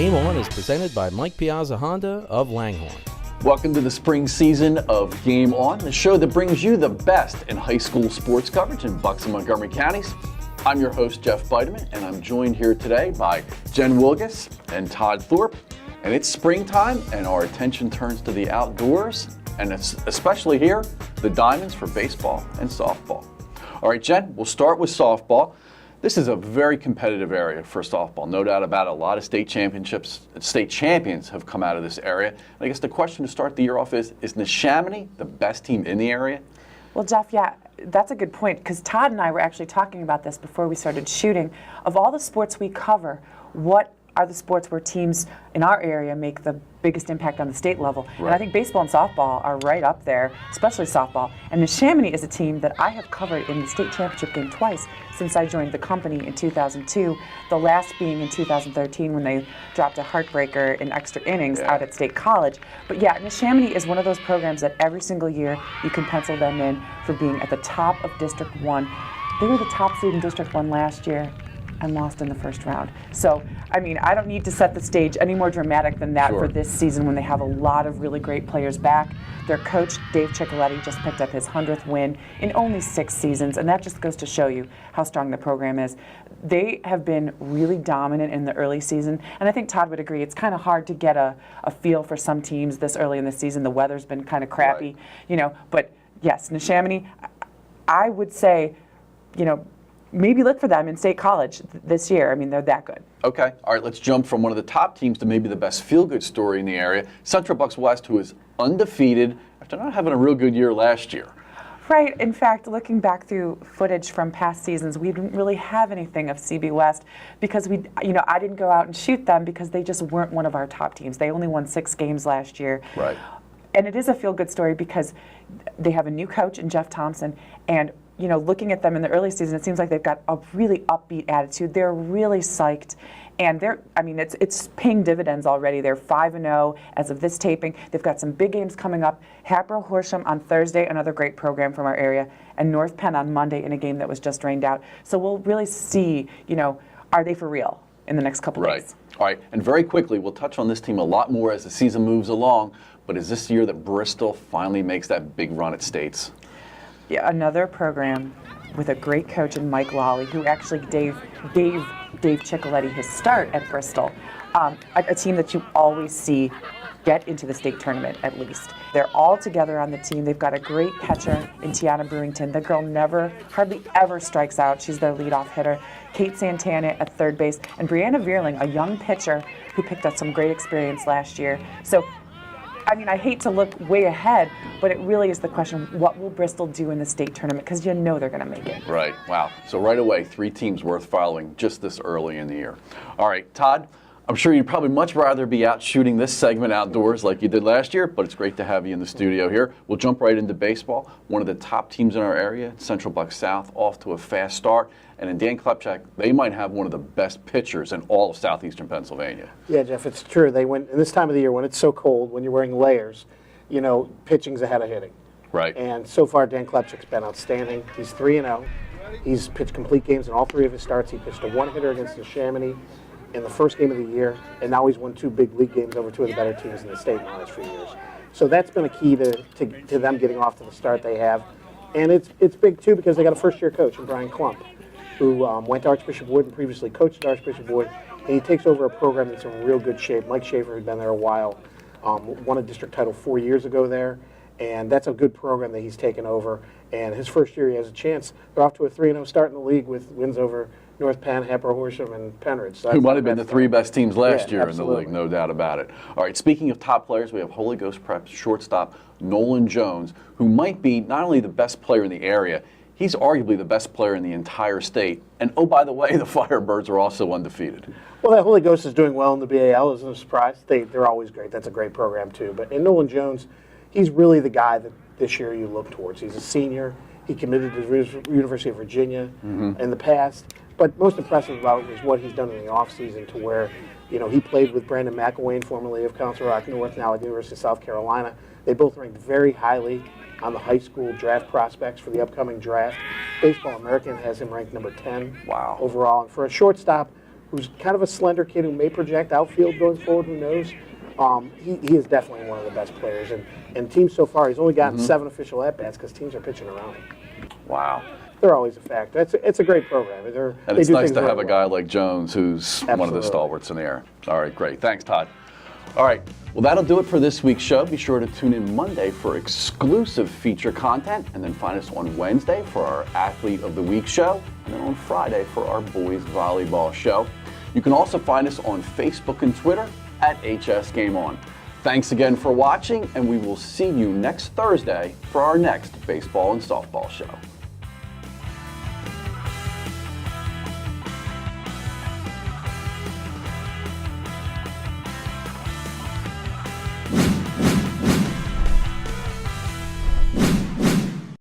Game On is presented by Mike Piazza Honda of Langhorne. Welcome to the spring season of Game On, the show that brings you the best in high school sports coverage in Bucks and Montgomery counties. I'm your host, Jeff Bideman, and I'm joined here today by Jen Wilgus and Todd Thorpe. And it's springtime, and our attention turns to the outdoors, and it's especially here, the diamonds for baseball and softball. All right, Jen, we'll start with softball. This is a very competitive area for softball, no doubt about it. A lot of state champions have come out of this area. And I guess the question to start the year off is Neshaminy the best team in the area? Well, Jeff, yeah, that's a good point, because Todd and I were actually talking about this before we started shooting. Of all the sports we cover, what are the sports where teams in our area make the biggest impact on the state level? Right. And I think baseball and softball are right up there, especially softball. And Neshaminy is a team that I have covered in the state championship game twice since I joined the company in 2002, the last being in 2013 when they dropped a heartbreaker in extra innings out at State College. But yeah, Neshaminy is one of those programs that every single year you can pencil them in for being at the top of District 1. They were the top seed in District 1 last year and lost in the first round. So, I mean, I don't need to set the stage any more dramatic than that for this season when they have a lot of really great players back. Their coach, Dave Ciccoletti, just picked up his 100th win in only 6 seasons, and that just goes to show you how strong the program is. They have been really dominant in the early season, and I think Todd would agree. It's kind of hard to get a feel for some teams this early in the season. The weather's been kind of crappy, you know, but yes, Neshaminy, I would say, you know, maybe look for them in State College this year. I mean, they're that good. Okay. All right, let's jump from one of the top teams to maybe the best feel-good story in the area, Central Bucks West, who is undefeated after not having a real good year last year. Right. In fact, looking back through footage from past seasons, we didn't really have anything of CB West because I didn't go out and shoot them because they just weren't one of our top teams. They only won 6 games last year. Right. And it is a feel-good story because they have a new coach in Jeff Thompson, and you know, looking at them in the early season, it seems like they've got a really upbeat attitude. They're really psyched, and it's paying dividends already. They're 5-0 as of this taping. They've got some big games coming up. Hatboro Horsham on Thursday, another great program from our area, and North Penn on Monday in a game that was just rained out. So we'll really see, you know, are they for real in the next couple days? All right, and very quickly, we'll touch on this team a lot more as the season moves along, but is this year that Bristol finally makes that big run at states? Yeah, another program with a great coach in Mike Lawley, who actually gave Dave Ciccoletti his start at Bristol. A team that you always see get into the state tournament, at least. They're all together on the team. They've got a great catcher in Tiana Brewington. The girl hardly ever strikes out. She's their leadoff hitter. Kate Santana at third base, and Brianna Veerling, a young pitcher who picked up some great experience last year. So, I mean, I hate to look way ahead, but it really is the question, what will Bristol do in the state tournament? Because you know they're going to make it. Right. Wow. So right away, 3 teams worth following just this early in the year. All right, Todd, I'm sure you'd probably much rather be out shooting this segment outdoors like you did last year, but it's great to have you in the studio here. We'll jump right into baseball. One of the top teams in our area, Central Bucks South, off to a fast start. And in Dan Klepchak, they might have one of the best pitchers in all of southeastern Pennsylvania. Yeah, Jeff, it's true. They went, in this time of the year when it's so cold, when you're wearing layers, you know, pitching's ahead of hitting. Right. And so far, Dan Klepchak's been outstanding. He's 3-0. He's pitched complete games in all 3 of his starts. He pitched a 1-hitter against Neshaminy in the first game of the year, and now he's won 2 big league games over 2 of the better teams in the state in the last few years. So that's been a key to them getting off to the start they have. And it's big, too, because they got a first-year coach in Brian Klump, who went to Archbishop Wood and previously coached at Archbishop Wood, and he takes over a program that's in real good shape. Mike Schaefer had been there a while, won a district title 4 years ago there, and that's a good program that he's taken over. And his first year, he has a chance. They're off to a 3-0 start in the league with wins over North Penn, Hatboro Horsham, and Penridge. So who might have been the 3 best teams last year absolutely. in the league, no doubt about it. All right, speaking of top players, we have Holy Ghost Prep shortstop Nolan Jones, who might be not only the best player in the area, he's arguably the best player in the entire state. And oh, by the way, the Firebirds are also undefeated. Well, that Holy Ghost is doing well in the BAL. Isn't a surprise. They're always great. That's a great program, too. But in Nolan Jones, he's really the guy that this year you look towards. He's a senior. He committed to the University of Virginia in the past. But most impressive about is what he's done in the offseason to where, you know, he played with Brandon McElwain, formerly of Council Rock North, now at the University of South Carolina. They both ranked very highly on the high school draft prospects for the upcoming draft. Baseball American has him ranked number 10 overall. And for a shortstop who's kind of a slender kid who may project outfield going forward, who knows. He is definitely one of the best players. And teams so far, he's only gotten 7 official at-bats because teams are pitching around him. Wow. They're always a factor. It's a great program. And it's nice to have a guy like Jones who's one of the Absolutely. stalwarts in the air. All right, great. Thanks, Todd. All right, well, that'll do it for this week's show. Be sure to tune in Monday for exclusive feature content, and then find us on Wednesday for our Athlete of the Week show, and then on Friday for our boys volleyball show. You can also find us on Facebook and Twitter at HS Game On. Thanks again for watching, and we will see you next Thursday for our next baseball and softball show.